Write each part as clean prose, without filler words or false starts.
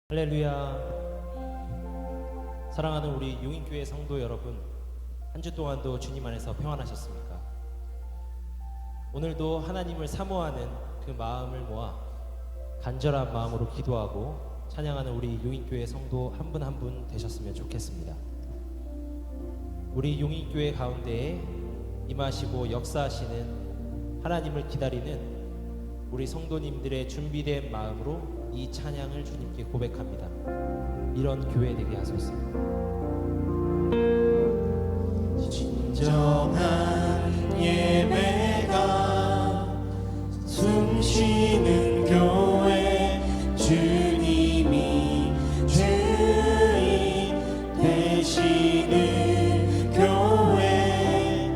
할렐루야. 사랑하는 우리 용인교회 성도 여러분, 한 주 동안도 주님 안에서 평안하셨습니까? 오늘도 하나님을 사모하는 그 마음을 모아 간절한 마음으로 기도하고 찬양하는 우리 용인교회 성도 한 분 한 분 되셨으면 좋겠습니다. 우리 용인교회 가운데에 임하시고 역사하시는 하나님을 기다리는 우리 성도님들의 준비된 마음으로 이 찬양을 주님께 고백합니다. 이런 교회 되게 하소서. 진정한 예배가 숨쉬는 교회, 주님이 주인 되시는 교회,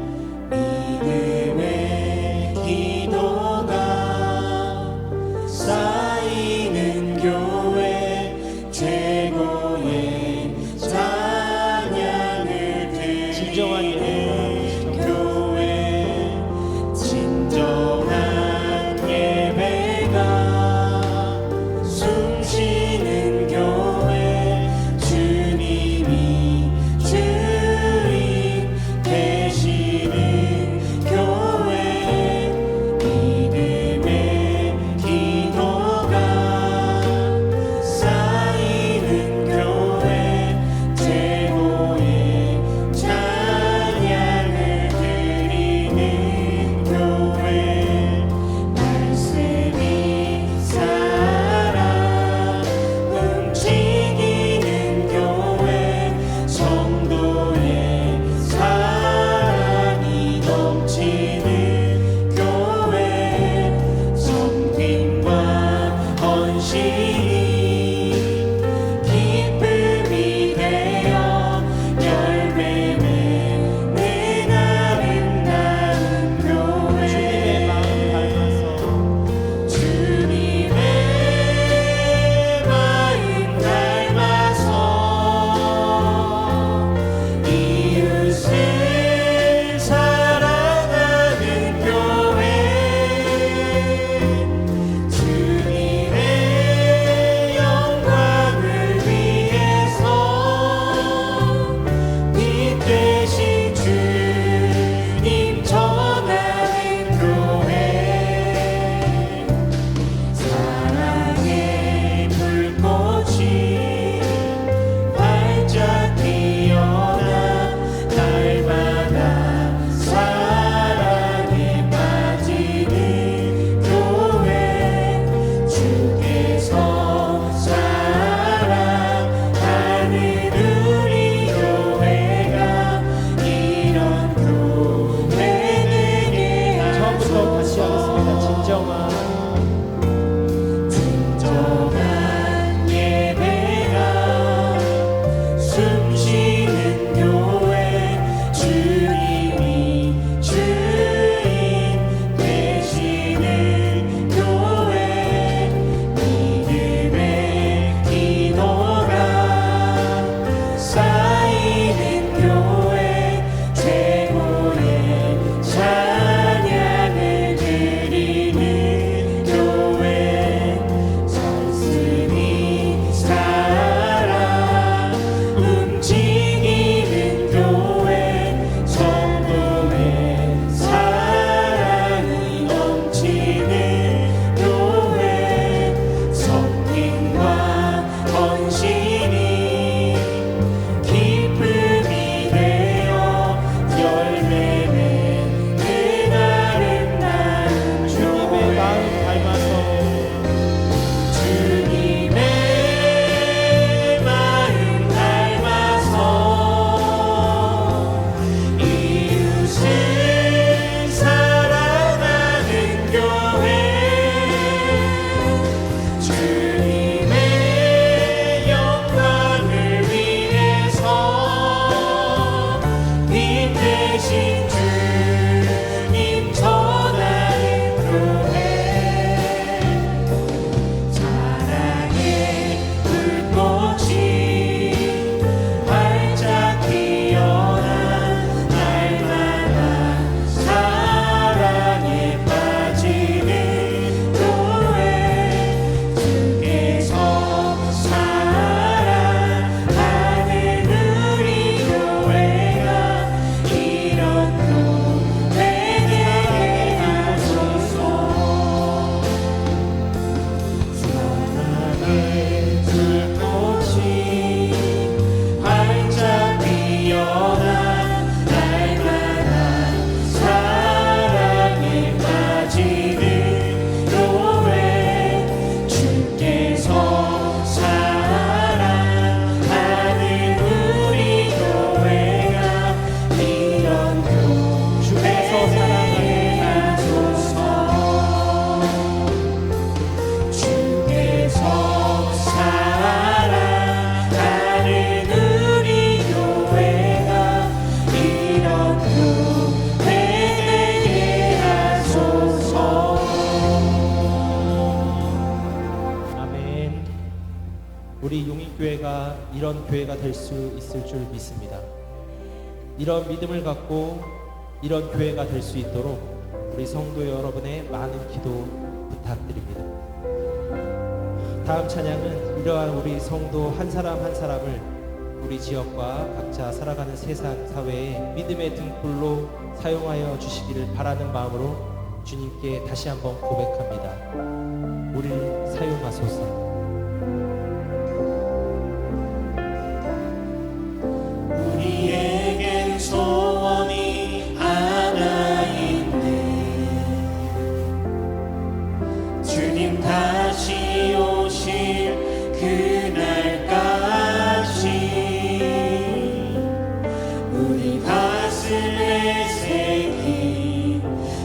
믿음의 기도가 쌓이는 교회, 최고의 찬양을 진정한 드리는 교회, 진정한 예배가 숨쉬는 교회, 주님이 주인 되시는 교회, 믿음의 기도가 쌓이는 교회, 최고의 찬양을 드리는 교회, 말씀이 살아 움직이는 교회, 성도의 사랑이 넘치는 교회, 섬김과 헌신이 기쁨이 되어 열매 맺는 아름다운 교회, 주님의 마음 닮아서 이웃을 사랑하는 교회, 주님의 우리 용인교회가 이런 교회가 될 수 있을 줄 믿습니다. 이런 믿음을 갖고 이런 교회가 될 수 있도록 우리 성도 여러분의 많은 기도 부탁드립니다. 다음 찬양은 이러한 우리 성도 한 사람 한 사람을 우리 지역과 각자 살아가는 세상 사회에 믿음의 등불로 사용하여 주시기를 바라는 마음으로 주님께 다시 한번 고백합니다. 우리를 사용하소서. 우리에겐 소원이 하나 있네. 주님 다시 오실 그날까지 우리 가슴에 새긴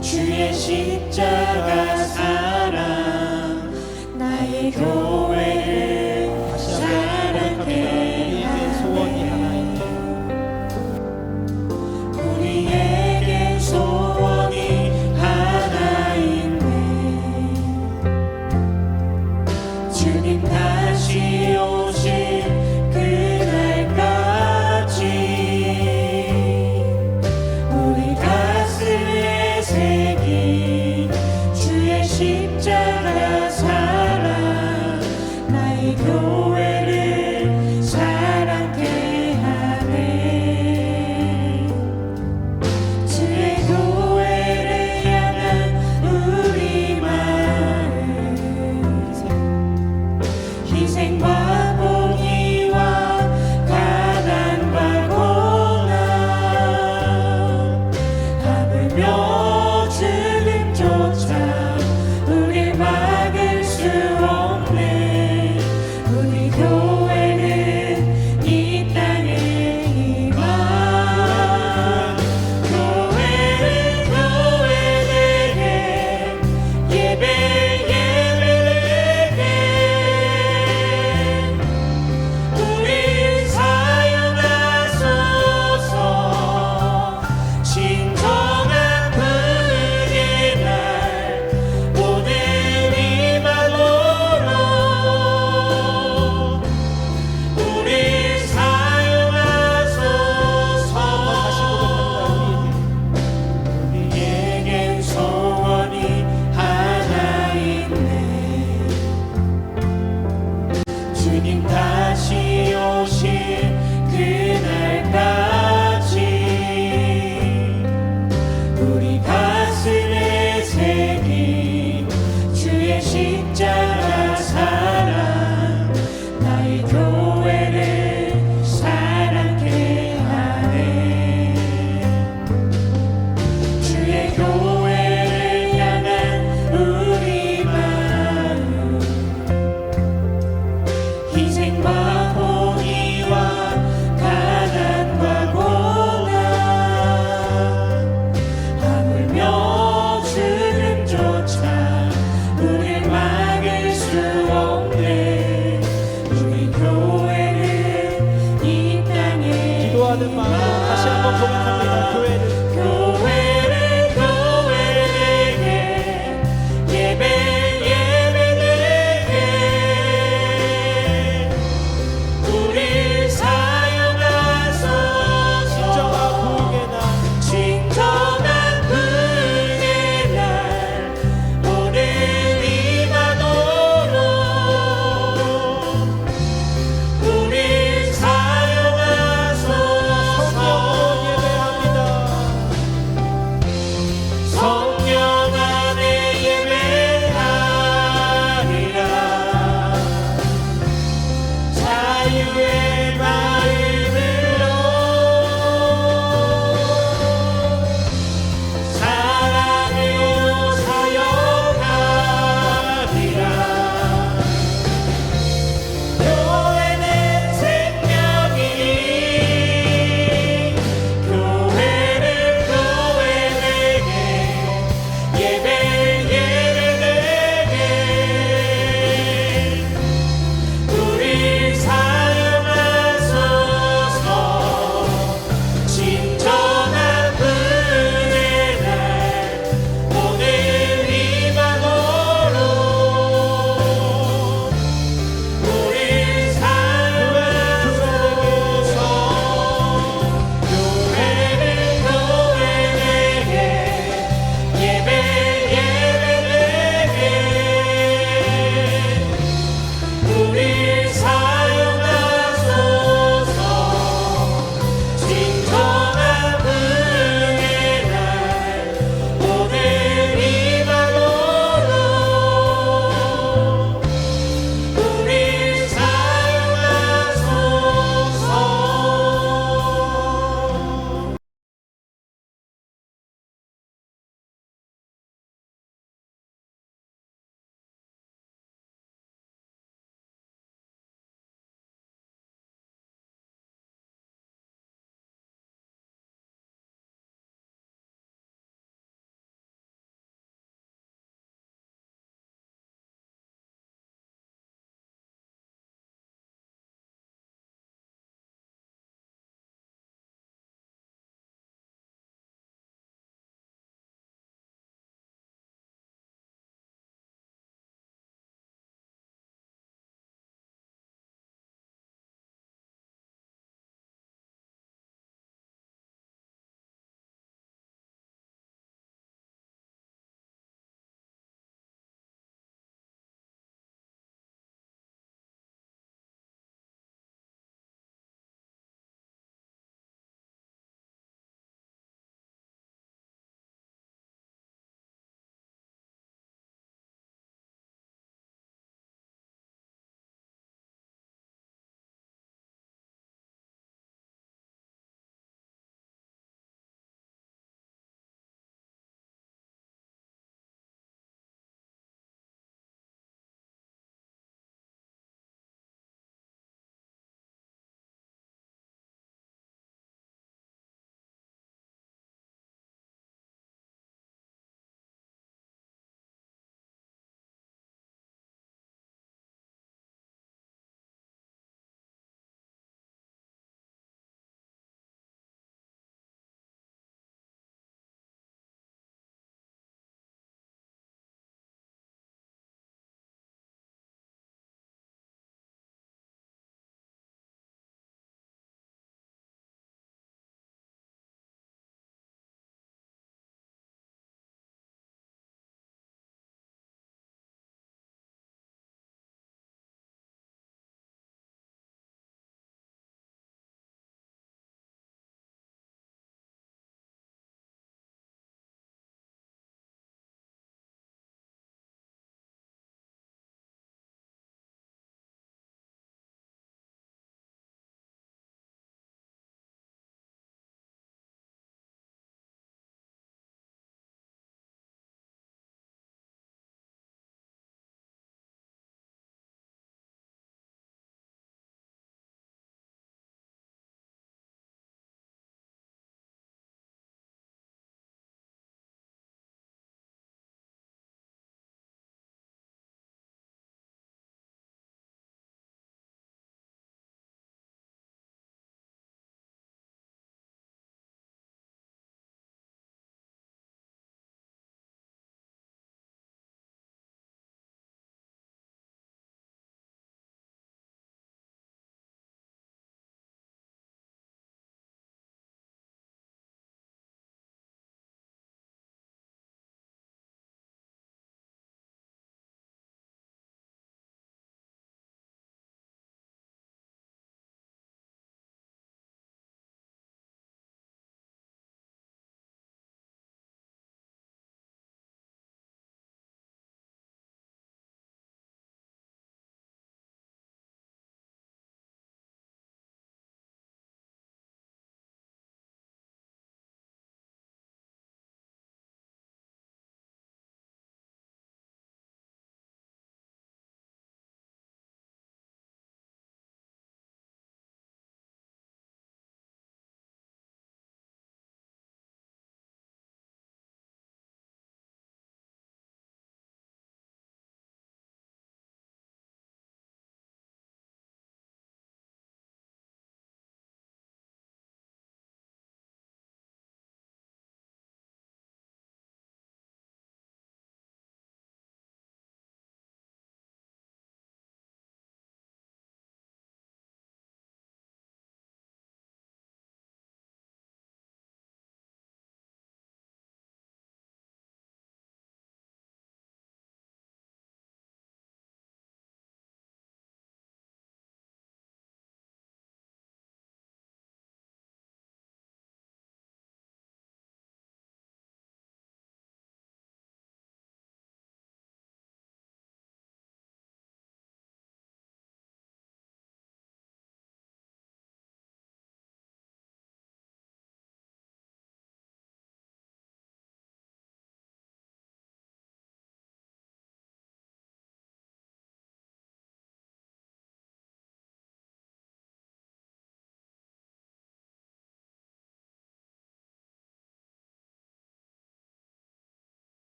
주의 십자가 사랑 나의 교회를 다시 한번 고백합니다. 우리에게 소원이 하나 있네. 우리에겐 소원이 하나 있네. 주님 다시 오실 그날까지 우리 가슴에 새긴 주의 십자가 사랑 나의 교회를 사랑케 하네. 주의 교회를 향한 우리 마음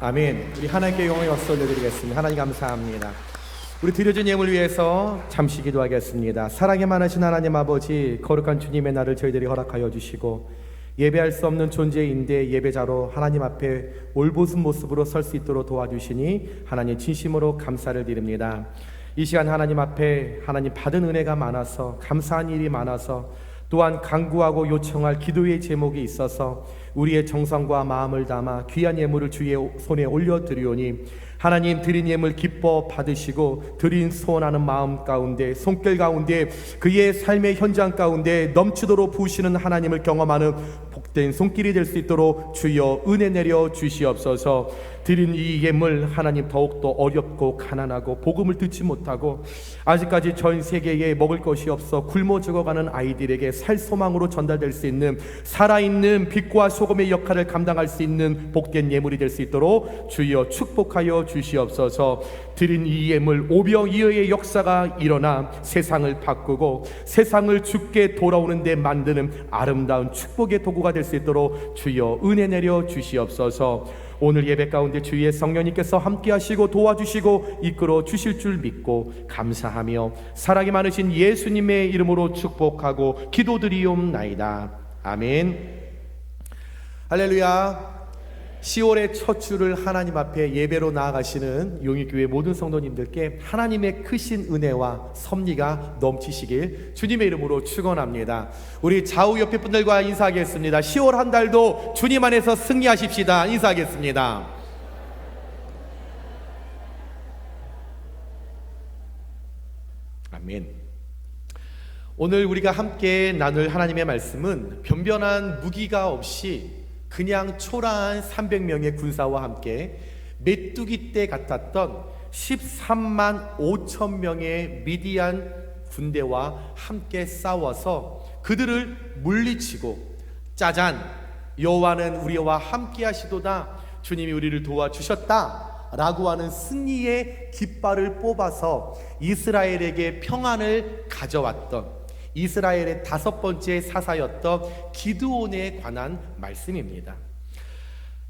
아멘. 우리 하나님께 영광의 박수 올려드리겠습니다. 하나님 감사합니다. 우리 드려진 예물 위해서 잠시 기도하겠습니다. 사랑이 많으신 하나님 아버지, 거룩한 주님의 날을 저희들이 허락하여 주시고 예배할 수 없는 존재인데 예배자로 하나님 앞에 올곧은 모습으로 설 수 있도록 도와주시니 하나님 진심으로 감사를 드립니다. 이 시간 하나님 앞에 하나님 받은 은혜가 많아서, 감사한 일이 많아서, 또한 간구하고 요청할 기도의 제목이 있어서 우리의 정성과 마음을 담아 귀한 예물을 주의 손에 올려드리오니 하나님 드린 예물 기뻐 받으시고 드린 소원하는 마음 가운데, 손길 가운데, 그의 삶의 현장 가운데 넘치도록 부으시는 하나님을 경험하는 복된 손길이 될 수 있도록 주여 은혜 내려 주시옵소서. 드린 이 예물 하나님 더욱더 어렵고 가난하고 복음을 듣지 못하고 아직까지 전 세계에 먹을 것이 없어 굶어 죽어가는 아이들에게 살 소망으로 전달될 수 있는 살아있는 빛과 소금의 역할을 감당할 수 있는 복된 예물이 될 수 있도록 주여 축복하여 주시옵소서. 드린 이 예물 오병이어의 역사가 일어나 세상을 바꾸고 세상을 주께 돌아오는 데 만드는 아름다운 축복의 도구가 될 수 있도록 주여 은혜 내려 주시옵소서. 오늘 예배 가운데 주의 성령님께서 함께 하시고 도와주시고 이끌어 주실 줄 믿고 감사하며 사랑이 많으신 예수님의 이름으로 축복하고 기도드리옵나이다. 아멘. 할렐루야. 10월의 첫 주를 하나님 앞에 예배로 나아가시는 용익교회 모든 성도님들께 하나님의 크신 은혜와 섭리가 넘치시길 주님의 이름으로 축원합니다. 우리 좌우 옆에 분들과 인사하겠습니다. 10월 한 달도 주님 안에서 승리하십시다. 인사하겠습니다. 아멘. 오늘 우리가 함께 나눌 하나님의 말씀은 변변한 무기가 없이 그냥 초라한 300명의 군사와 함께 메뚜기 때 같았던 13만 5천 명의 미디안 군대와 함께 싸워서 그들을 물리치고 짜잔, 여호와는 우리와 함께 하시도다, 주님이 우리를 도와주셨다 라고 하는 승리의 깃발을 뽑아서 이스라엘에게 평안을 가져왔던 이스라엘의 5번째 사사였던 기드온에 관한 말씀입니다.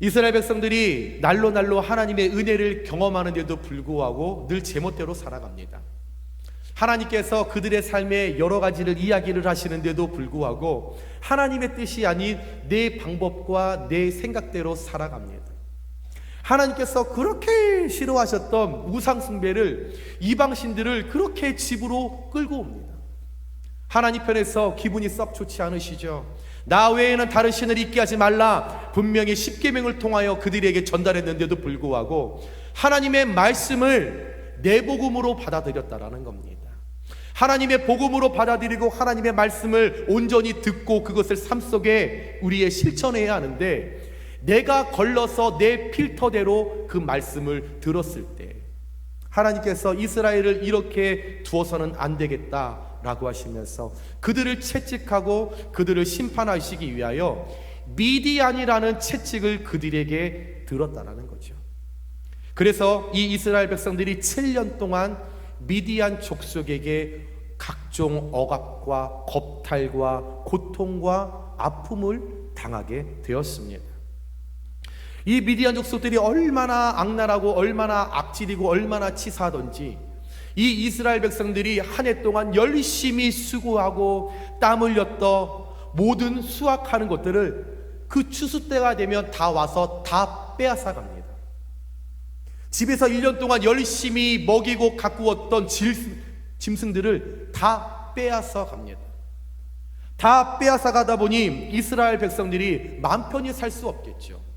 이스라엘 백성들이 날로 하나님의 은혜를 경험하는데도 불구하고 늘 제멋대로 살아갑니다. 하나님께서 그들의 삶에 여러 가지를 이야기를 하시는데도 불구하고 하나님의 뜻이 아닌 내 방법과 내 생각대로 살아갑니다. 하나님께서 그렇게 싫어하셨던 우상숭배를, 이방신들을 그렇게 집으로 끌고 옵니다. 하나님 편에서 기분이 썩 좋지 않으시죠? 나 외에는 다른 신을 있게 하지 말라 분명히 십계명을 통하여 그들에게 전달했는데도 불구하고 하나님의 말씀을 내 복음으로 받아들였다라는 겁니다. 하나님의 복음으로 받아들이고 하나님의 말씀을 온전히 듣고 그것을 삶 속에 우리의 실천해야 하는데, 내가 걸러서 내 필터대로 그 말씀을 들었을 때 하나님께서 이스라엘을 이렇게 두어서는 안 되겠다라고 하시면서 그들을 채찍하고 그들을 심판하시기 위하여 미디안이라는 채찍을 그들에게 들었다라는 거죠. 그래서 이 이스라엘 백성들이 7년 동안 미디안 족속에게 각종 억압과 겁탈과 고통과 아픔을 당하게 되었습니다. 이 미디안 족속들이 얼마나 악랄하고 얼마나 악질이고 얼마나 치사하던지 이 이스라엘 백성들이 한 해 동안 열심히 수고하고 땀 흘렸던 모든 수확하는 것들을 그 추수 때가 되면 다 와서 다 빼앗아 갑니다. 집에서 1년 동안 열심히 먹이고 가꾸었던 짐승들을 다 빼앗아 갑니다. 다 빼앗아 가다 보니 이스라엘 백성들이 마음 편히 살 수 없겠죠.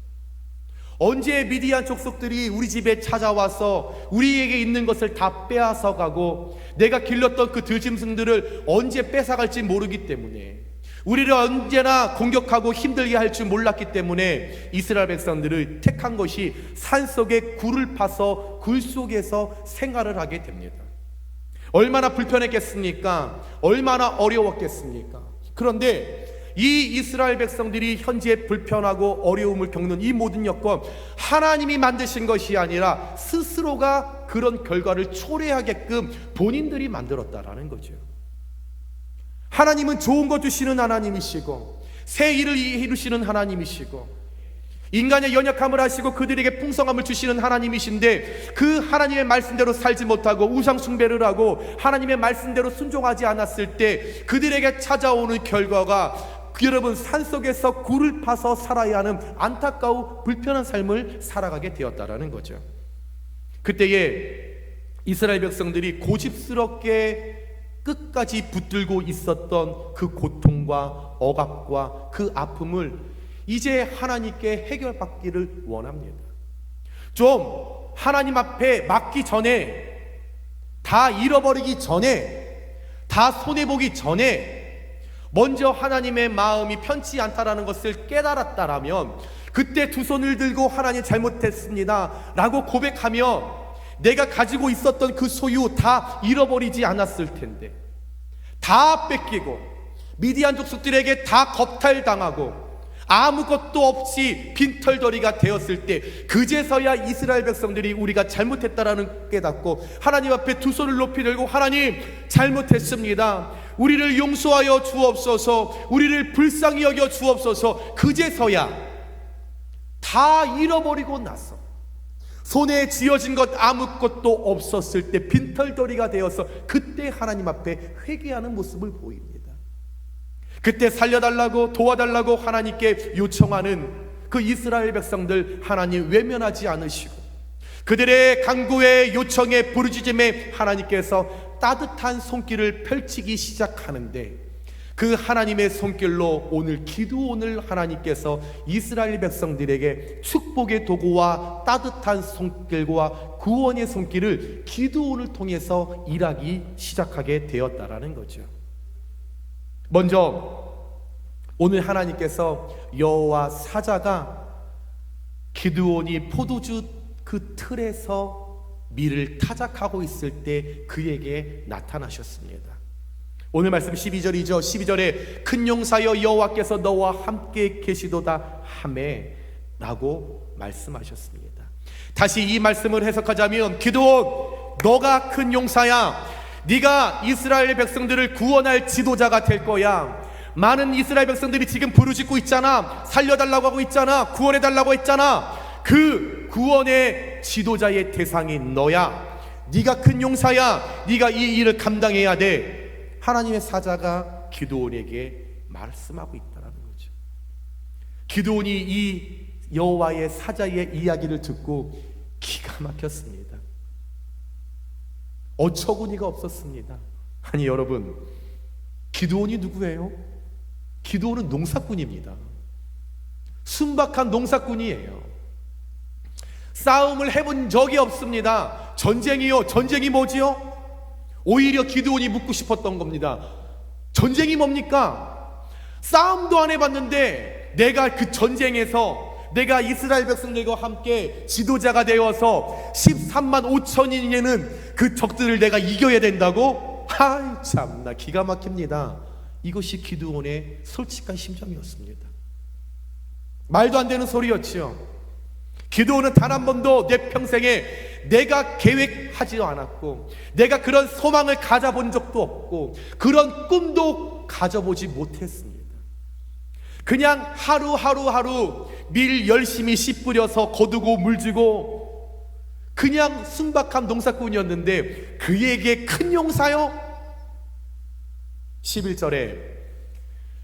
언제 미디안 족속들이 우리 집에 찾아와서 우리에게 있는 것을 다 빼앗아 가고 내가 길렀던 그 들짐승들을 언제 뺏어갈지 모르기 때문에 우리를 언제나 공격하고 힘들게 할 줄 몰랐기 때문에 이스라엘 백성들을 택한 것이 산속에 굴을 파서 굴 속에서 생활을 하게 됩니다. 얼마나 불편했겠습니까? 얼마나 어려웠겠습니까? 그런데 이 이스라엘 백성들이 현재 불편하고 어려움을 겪는 이 모든 여건 하나님이 만드신 것이 아니라 스스로가 그런 결과를 초래하게끔 본인들이 만들었다라는 거죠. 하나님은 좋은 것 주시는 하나님이시고 새 일을 이루시는 하나님이시고 인간의 연약함을 하시고 그들에게 풍성함을 주시는 하나님이신데 그 하나님의 말씀대로 살지 못하고 우상 숭배를 하고 하나님의 말씀대로 순종하지 않았을 때 그들에게 찾아오는 결과가 여러분 산속에서 굴을 파서 살아야 하는 안타까운 불편한 삶을 살아가게 되었다라는 거죠. 그때에 이스라엘 백성들이 고집스럽게 끝까지 붙들고 있었던 그 고통과 억압과 그 아픔을 이제 하나님께 해결받기를 원합니다. 좀 하나님 앞에 맡기 전에, 다 잃어버리기 전에, 다 손해보기 전에 먼저 하나님의 마음이 편치 않다라는 것을 깨달았다라면 그때 두 손을 들고 하나님 잘못했습니다 라고 고백하면 내가 가지고 있었던 그 소유 다 잃어버리지 않았을 텐데, 다 뺏기고 미디안 족속들에게 다 겁탈당하고 아무것도 없이 빈털터리가 되었을 때 그제서야 이스라엘 백성들이 우리가 잘못했다라는 깨닫고 하나님 앞에 두 손을 높이 들고 하나님 잘못했습니다, 우리를 용서하여 주옵소서, 우리를 불쌍히 여겨 주옵소서. 그제서야 다 잃어버리고 나서 손에 쥐어진 것 아무것도 없었을 때 빈털터리가 되어서 그때 하나님 앞에 회개하는 모습을 보입니다. 그때 살려달라고 도와달라고 하나님께 요청하는 그 이스라엘 백성들 하나님 외면하지 않으시고 그들의 간구에 요청에 부르짖음에 하나님께서 따뜻한 손길을 펼치기 시작하는데 그 하나님의 손길로 오늘 기드온을 하나님께서 이스라엘 백성들에게 축복의 도구와 따뜻한 손길과 구원의 손길을 기드온을 통해서 일하기 시작하게 되었다라는 거죠. 먼저 오늘 하나님께서 여호와 사자가 기드온이 포도주 그 틀에서 밀을 타작하고 있을 때 그에게 나타나셨습니다. 오늘 말씀 12절이죠. 12절에 큰 용사여 여호와께서 너와 함께 계시도다 하매 라고 말씀하셨습니다. 다시 이 말씀을 해석하자면 기드온 너가 큰 용사야, 네가 이스라엘 백성들을 구원할 지도자가 될 거야. 많은 이스라엘 백성들이 지금 부르짖고 있잖아, 살려달라고 하고 있잖아, 구원해달라고 했잖아. 그 구원의 지도자의 대상이 너야. 네가 큰 용사야, 네가 이 일을 감당해야 돼. 하나님의 사자가 기드온에게 말씀하고 있다는 거죠. 기드온이 이 여호와의 사자의 이야기를 듣고 기가 막혔습니다. 어처구니가 없었습니다. 아니 여러분, 기드온이 누구예요? 기드온은 농사꾼입니다. 순박한 농사꾼이에요. 싸움을 해본 적이 없습니다. 전쟁이요? 전쟁이 뭐지요? 오히려 기드온이 묻고 싶었던 겁니다. 전쟁이 뭡니까? 싸움도 안 해봤는데 내가 그 전쟁에서 내가 이스라엘 백성들과 함께 지도자가 되어서 13만 5천인에는 그 적들을 내가 이겨야 된다고? 아이 참나, 기가 막힙니다. 이것이 기드온의 솔직한 심정이었습니다. 말도 안 되는 소리였지요. 기드온은 단 한 번도 내 평생에 내가 계획하지도 않았고, 내가 그런 소망을 가져본 적도 없고, 그런 꿈도 가져보지 못했습니다. 그냥 하루하루 밀 열심히 씨 뿌려서 거두고 물주고 그냥 순박한 농사꾼이었는데 그에게 큰 용사요? 11절에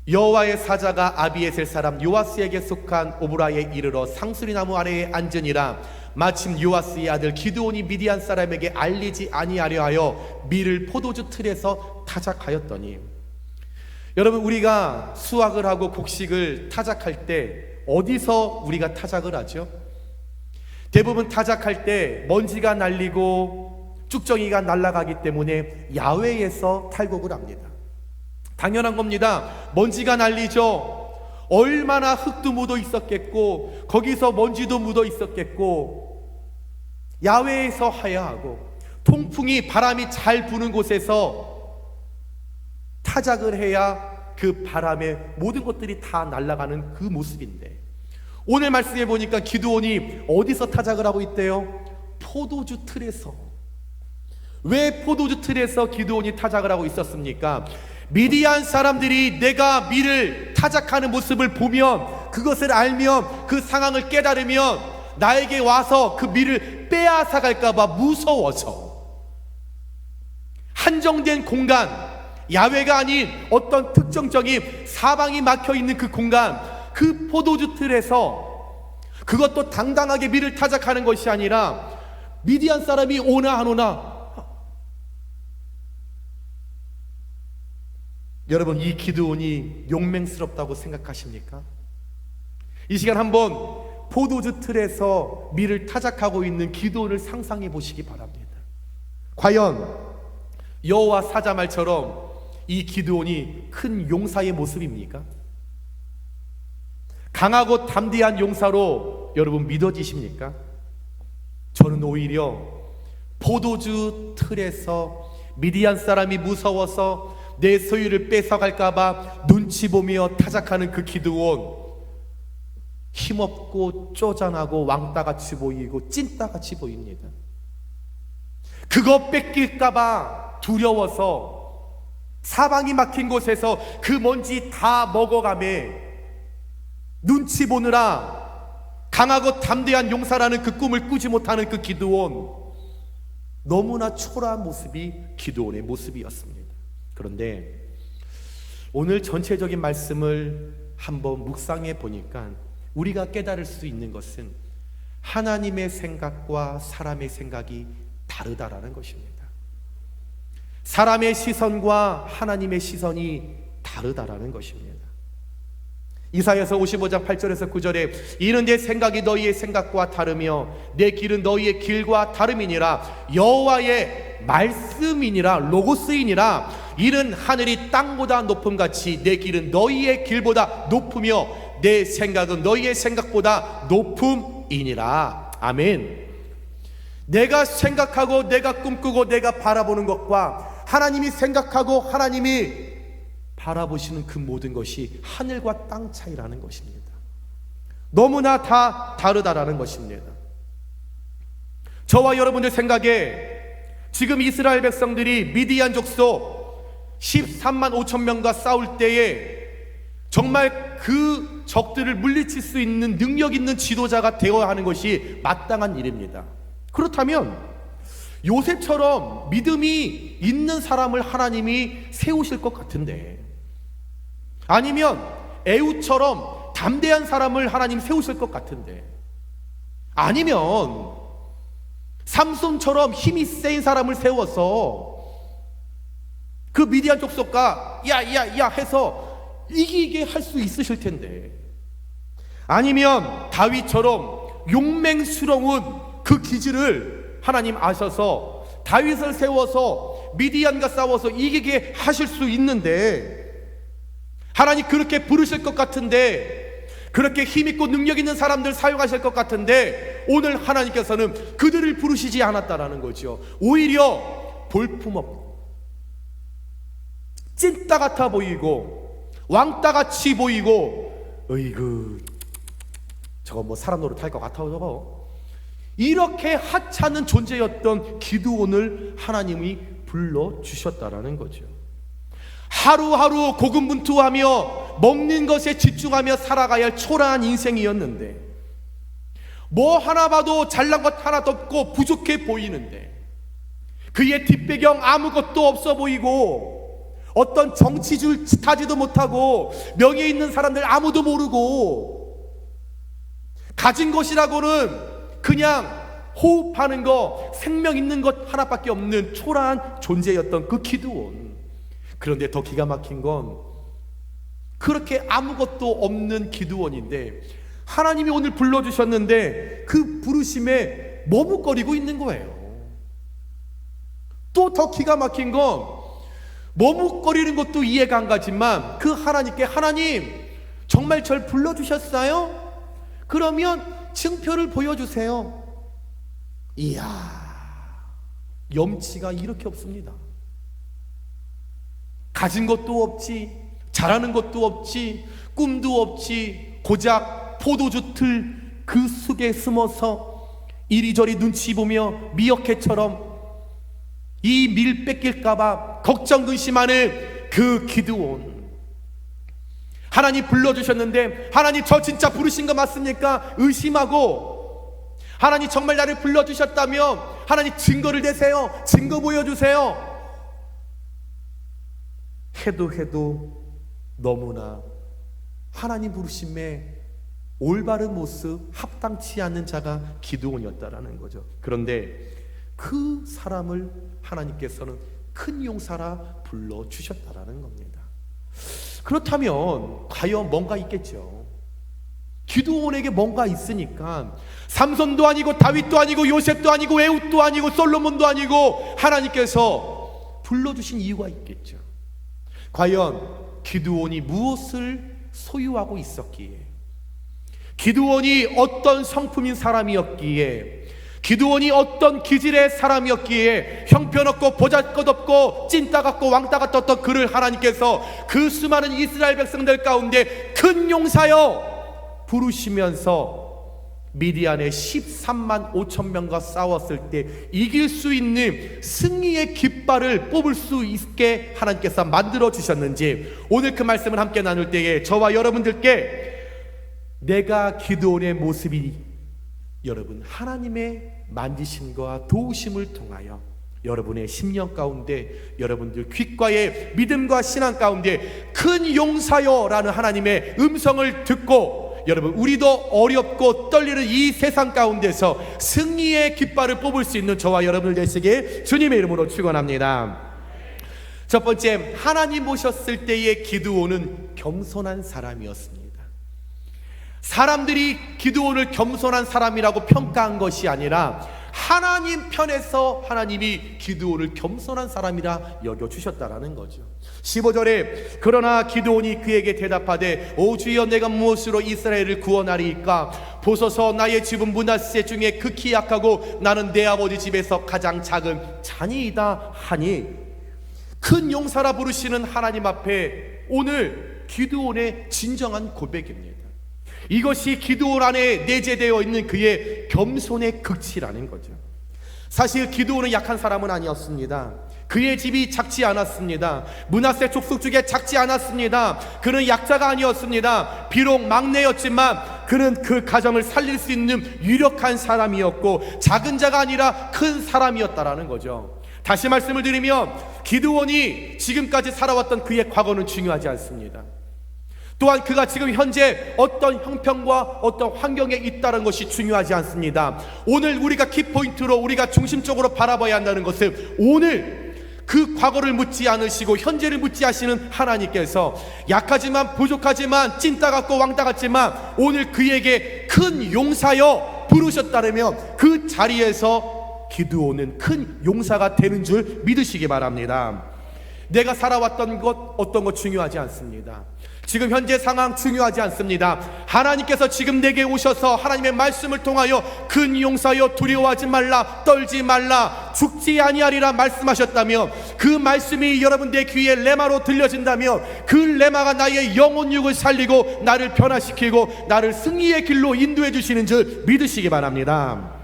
여호와의 사자가 아비에셀 사람 요아스에게 속한 오브라에 이르러 상수리나무 아래에 앉으니라. 마침 요아스의 아들 기드온이 미디안 사람에게 알리지 아니하려 하여 밀을 포도주 틀에서 타작하였더니. 여러분, 우리가 수확을 하고 곡식을 타작할 때 어디서 우리가 타작을 하죠? 대부분 타작할 때 먼지가 날리고 쭉정이가 날아가기 때문에 야외에서 탈곡을 합니다. 당연한 겁니다. 먼지가 날리죠. 얼마나 흙도 묻어 있었겠고, 거기서 먼지도 묻어 있었겠고, 야외에서 해야 하고, 통풍이 바람이 잘 부는 곳에서 타작을 해야 그 바람에 모든 것들이 다 날아가는 그 모습인데, 오늘 말씀해 보니까 기드온이 어디서 타작을 하고 있대요? 포도주 틀에서. 왜 포도주 틀에서 기드온이 타작을 하고 있었습니까? 미디안 사람들이 내가 밀을 타작하는 모습을 보면, 그것을 알면, 그 상황을 깨달으면 나에게 와서 그 밀을 빼앗아 갈까봐 무서워서 한정된 공간, 야외가 아닌 어떤 특정적인 사방이 막혀있는 그 공간, 그 포도주 틀에서, 그것도 당당하게 밀을 타작하는 것이 아니라 미디안 사람이 오나 안 오나. 여러분, 이 기드온이 용맹스럽다고 생각하십니까? 이 시간 한번 포도주 틀에서 밀을 타작하고 있는 기드온을 상상해 보시기 바랍니다. 과연 여호와 사자 말처럼 이 기드온이 큰 용사의 모습입니까? 강하고 담대한 용사로 여러분 믿어지십니까? 저는 오히려 포도주 틀에서 미디안 사람이 무서워서 내 소유를 뺏어갈까봐 눈치 보며 타작하는 그 기드온, 힘없고 쪼잔하고 왕따같이 보이고 찐따같이 보입니다. 그거 뺏길까봐 두려워서 사방이 막힌 곳에서 그 먼지 다 먹어가며 눈치 보느라 강하고 담대한 용사라는 그 꿈을 꾸지 못하는 그 기드온, 너무나 초라한 모습이 기드온의 모습이었습니다. 그런데 오늘 전체적인 말씀을 한번 묵상해 보니까 우리가 깨달을 수 있는 것은 하나님의 생각과 사람의 생각이 다르다라는 것입니다. 사람의 시선과 하나님의 시선이 다르다라는 것입니다. 이사야서 55장 8절에서 9절에 이는 내 생각이 너희의 생각과 다르며 내 길은 너희의 길과 다름이니라. 여호와의 말씀이니라, 로고스이니라. 이는 하늘이 땅보다 높음같이 내 길은 너희의 길보다 높으며 내 생각은 너희의 생각보다 높음이니라. 아멘. 내가 생각하고 내가 꿈꾸고 내가 바라보는 것과 하나님이 생각하고 하나님이 바라보시는 그 모든 것이 하늘과 땅 차이라는 것입니다. 너무나 다 다르다라는 것입니다. 저와 여러분들 생각에 지금 이스라엘 백성들이 미디안 족속 13만 5천 명과 싸울 때에 정말 그 적들을 물리칠 수 있는 능력 있는 지도자가 되어야 하는 것이 마땅한 일입니다. 그렇다면 요셉처럼 믿음이 있는 사람을 하나님이 세우실 것 같은데, 아니면 에훗처럼 담대한 사람을 하나님 세우실 것 같은데, 아니면 삼손처럼 힘이 센 사람을 세워서 그 미디안 족속과 야 해서 이기게 할 수 있으실 텐데, 아니면 다윗처럼 용맹스러운 그 기질을 하나님 아셔서 다윗을 세워서 미디안과 싸워서 이기게 하실 수 있는데, 하나님 그렇게 부르실 것 같은데 그렇게 힘있고 능력 있는 사람들 사용하실 것 같은데 오늘 하나님께서는 그들을 부르시지 않았다라는 거죠. 오히려 볼품없고 찐따 같아 보이고 왕따같이 보이고 어이구 저거 뭐 사람 노릇할 것 같아 저거 이렇게 하찮은 존재였던 기드온을 하나님이 불러주셨다라는 거죠. 하루하루 고군분투하며 먹는 것에 집중하며 살아가야 할 초라한 인생이었는데 뭐 하나 봐도 잘난 것 하나도 없고 부족해 보이는데 그의 뒷배경 아무것도 없어 보이고 어떤 정치줄 타지도 못하고 명예 있는 사람들 아무도 모르고 가진 것이라고는 그냥 호흡하는 거 생명 있는 것 하나밖에 없는 초라한 존재였던 그 기드온. 그런데 더 기가 막힌 건 그렇게 아무것도 없는 기드온인데 하나님이 오늘 불러주셨는데 그 부르심에 머뭇거리고 있는 거예요. 또 더 기가 막힌 건 머뭇거리는 것도 이해가 안 가지만 그 하나님께 하나님 정말 절 불러주셨어요? 그러면 증표를 보여주세요. 이야 염치가 이렇게 없습니다. 가진 것도 없지 잘하는 것도 없지 꿈도 없지 고작 포도주 틀 그 속에 숨어서 이리저리 눈치 보며 미어캣처럼 이 밀 뺏길까봐 걱정 근심하는 그 기드온. 하나님 불러주셨는데 하나님 저 진짜 부르신 거 맞습니까? 의심하고 하나님 정말 나를 불러주셨다면 하나님 증거를 대세요. 증거 보여주세요. 해도 너무나 하나님 부르심에 올바른 모습 합당치 않는 자가 기드온이었다라는 거죠. 그런데 그 사람을 하나님께서는 큰 용사라 불러주셨다라는 겁니다. 그렇다면 과연 뭔가 있겠죠. 기드온에게 뭔가 있으니까 삼손도 아니고 다윗도 아니고 요셉도 아니고 에훗도 아니고 솔로몬도 아니고 하나님께서 불러주신 이유가 있겠죠. 과연 기드온이 무엇을 소유하고 있었기에, 기드온이 어떤 성품인 사람이었기에, 기드온이 어떤 기질의 사람이었기에 형편없고 보잘것없고 찐따 같고 왕따 같았던 그를 하나님께서 그 수많은 이스라엘 백성들 가운데 큰 용사여 부르시면서 미디안의 13만 5천 명과 싸웠을 때 이길 수 있는 승리의 깃발을 뽑을 수 있게 하나님께서 만들어 주셨는지 오늘 그 말씀을 함께 나눌 때에 저와 여러분들께 내가 기드온의 모습이 여러분 하나님의 만지심과 도우심을 통하여 여러분의 심령 가운데 여러분들 귓가의 믿음과 신앙 가운데 큰 용사여라는 하나님의 음성을 듣고 여러분 우리도 어렵고 떨리는 이 세상 가운데서 승리의 깃발을 뽑을 수 있는 저와 여러분들 되시길 주님의 이름으로 축원합니다. 첫 번째, 하나님 보셨을 때의 기드온은 겸손한 사람이었습니다. 사람들이 기드온을 겸손한 사람이라고 평가한 것이 아니라 하나님 편에서 하나님이 기드온을 겸손한 사람이라 여겨주셨다라는 거죠. 15절에 그러나 기드온이 그에게 대답하되 오 주여 내가 무엇으로 이스라엘을 구원하리이까? 보소서 나의 집은 므낫세 중에 극히 약하고 나는 내 아버지 집에서 가장 작은 자니이다 하니, 큰 용사라 부르시는 하나님 앞에 오늘 기드온의 진정한 고백입니다. 이것이 기드온 안에 내재되어 있는 그의 겸손의 극치라는 거죠. 사실 기드온은 약한 사람은 아니었습니다. 그의 집이 작지 않았습니다. 므낫세 족속 중에 작지 않았습니다. 그는 약자가 아니었습니다. 비록 막내였지만 그는 그 가정을 살릴 수 있는 유력한 사람이었고 작은 자가 아니라 큰 사람이었다라는 거죠. 다시 말씀을 드리면 기드온이 지금까지 살아왔던 그의 과거는 중요하지 않습니다. 또한 그가 지금 현재 어떤 형편과 어떤 환경에 있다는 것이 중요하지 않습니다. 오늘 우리가 키포인트로 우리가 중심적으로 바라봐야 한다는 것은 오늘 그 과거를 묻지 않으시고 현재를 묻지 하시는 하나님께서 약하지만 부족하지만 찐따 같고 왕따 같지만 오늘 그에게 큰 용사여 부르셨다면 그 자리에서 기드온은 큰 용사가 되는 줄 믿으시기 바랍니다. 내가 살아왔던 것 어떤 것 중요하지 않습니다. 지금 현재 상황 중요하지 않습니다. 하나님께서 지금 내게 오셔서 하나님의 말씀을 통하여 큰 용사여 두려워하지 말라, 떨지 말라, 죽지 아니하리라 말씀하셨다며, 그 말씀이 여러분들의 귀에 레마로 들려진다며, 그 레마가 나의 영혼 육을 살리고 나를 변화시키고 나를 승리의 길로 인도해 주시는 줄 믿으시기 바랍니다.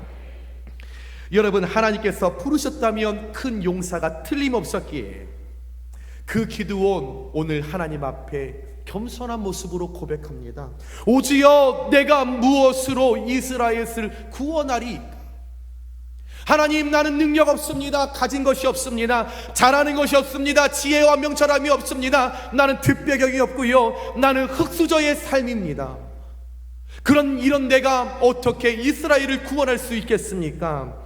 여러분, 하나님께서 부르셨다면 큰 용사가 틀림없었기에 그 기드온 오늘 하나님 앞에 겸손한 모습으로 고백합니다. 오지여 내가 무엇으로 이스라엘을 구원하리이까? 하나님, 나는 능력 없습니다. 가진 것이 없습니다. 잘하는 것이 없습니다. 지혜와 명철함이 없습니다. 나는 뒷배경이 없고요, 나는 흙수저의 삶입니다. 이런 내가 어떻게 이스라엘을 구원할 수 있겠습니까?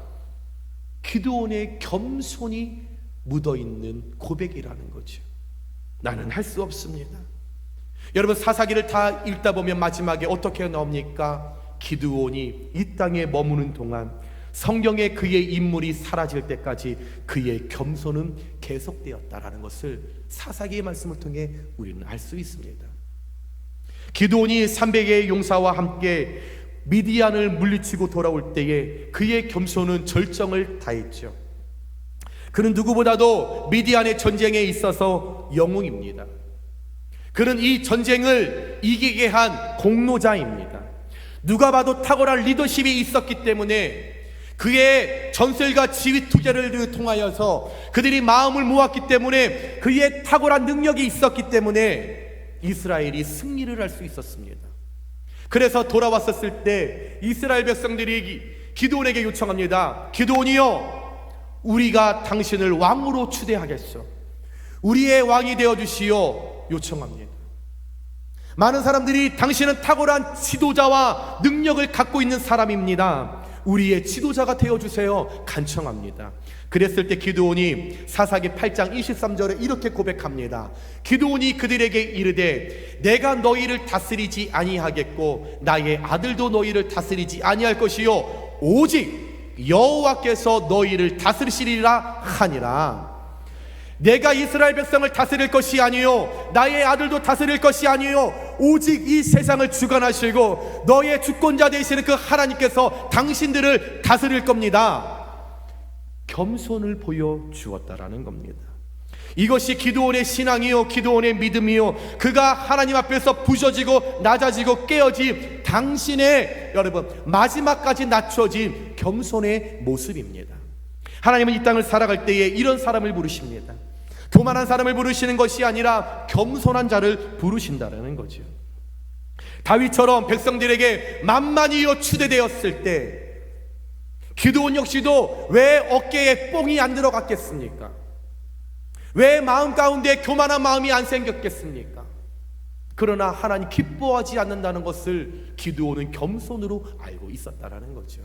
기드온의 겸손이 묻어있는 고백이라는 거죠. 나는 할 수 없습니다. 여러분, 사사기를 다 읽다 보면 마지막에 어떻게 나옵니까? 기드온이 이 땅에 머무는 동안 성경에 그의 인물이 사라질 때까지 그의 겸손은 계속되었다라는 것을 사사기의 말씀을 통해 우리는 알 수 있습니다. 기드온이 300의 용사와 함께 미디안을 물리치고 돌아올 때에 그의 겸손은 절정을 다했죠. 그는 누구보다도 미디안의 전쟁에 있어서 영웅입니다. 그는 이 전쟁을 이기게 한 공로자입니다. 누가 봐도 탁월한 리더십이 있었기 때문에 그의 전술과 지휘 투자를 통하여서 그들이 마음을 모았기 때문에 그의 탁월한 능력이 있었기 때문에 이스라엘이 승리를 할 수 있었습니다. 그래서 돌아왔었을 때 이스라엘 백성들이 기드온에게 요청합니다. 기드온이여, 우리가 당신을 왕으로 추대하겠소. 우리의 왕이 되어주시오 요청합니다. 많은 사람들이 당신은 탁월한 지도자와 능력을 갖고 있는 사람입니다. 우리의 지도자가 되어주세요 간청합니다. 그랬을 때 기드온이 사사기 8장 23절에 이렇게 고백합니다. 기드온이 그들에게 이르되 내가 너희를 다스리지 아니하겠고 나의 아들도 너희를 다스리지 아니할 것이요 오직 여호와께서 너희를 다스리시리라 하니라. 내가 이스라엘 백성을 다스릴 것이 아니요 나의 아들도 다스릴 것이 아니요 오직 이 세상을 주관하시고 너의 주권자 되시는 그 하나님께서 당신들을 다스릴 겁니다. 겸손을 보여주었다라는 겁니다. 이것이 기드온의 신앙이요 기드온의 믿음이요, 그가 하나님 앞에서 부서지고 낮아지고 깨어진 당신의 여러분 마지막까지 낮춰진 겸손의 모습입니다. 하나님은 이 땅을 살아갈 때에 이런 사람을 부르십니다. 교만한 사람을 부르시는 것이 아니라 겸손한 자를 부르신다는 거죠. 다윗처럼 백성들에게 만만히요 추대되었을 때 기드온 역시도 왜 어깨에 뽕이 안 들어갔겠습니까? 왜 마음 가운데 교만한 마음이 안 생겼겠습니까? 그러나 하나님 기뻐하지 않는다는 것을 기드온은 겸손으로 알고 있었다라는 거죠.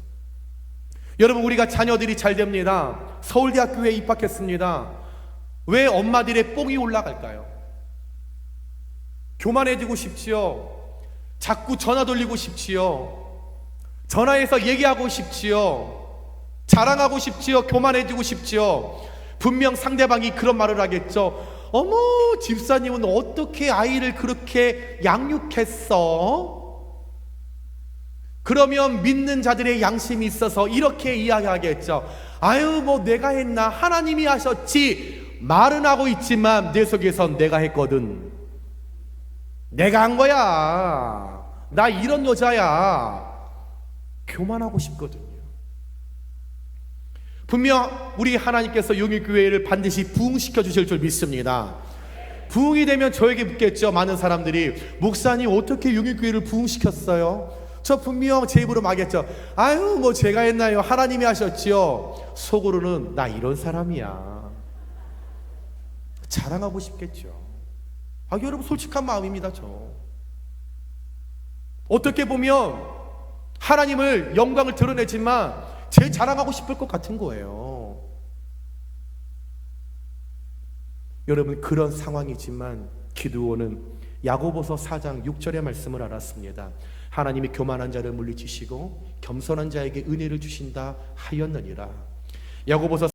여러분, 우리가 자녀들이 잘 됩니다. 서울대학교에 입학했습니다. 왜 엄마들의 뽕이 올라갈까요? 교만해지고 싶지요. 자꾸 전화 돌리고 싶지요. 전화해서 얘기하고 싶지요. 자랑하고 싶지요. 교만해지고 싶지요. 분명 상대방이 그런 말을 하겠죠. 어머, 집사님은 어떻게 아이를 그렇게 양육했어? 그러면 믿는 자들의 양심이 있어서 이렇게 이야기하겠죠. 아유, 뭐 내가 했나? 하나님이 하셨지. 말은 하고 있지만 내 속에선 내가 했거든. 내가 한 거야. 나 이런 여자야. 교만하고 싶거든요. 분명 우리 하나님께서 용일교회를 반드시 부흥시켜 주실 줄 믿습니다. 부흥이 되면 저에게 묻겠죠. 많은 사람들이, 목사님 어떻게 용일교회를 부흥시켰어요? 저 분명 제 입으로 말겠죠. 아유, 뭐 제가 했나요? 하나님이 하셨지요. 속으로는 나 이런 사람이야. 자랑하고 싶겠죠. 아, 여러분 솔직한 마음입니다. 저 어떻게 보면 하나님을 영광을 드러내지만 제 자랑하고 싶을 것 같은 거예요. 여러분, 그런 상황이지만 기드온은 야고보서 4장 6절의 말씀을 알았습니다. 하나님이 교만한 자를 물리치시고 겸손한 자에게 은혜를 주신다 하였느니라. 야고보서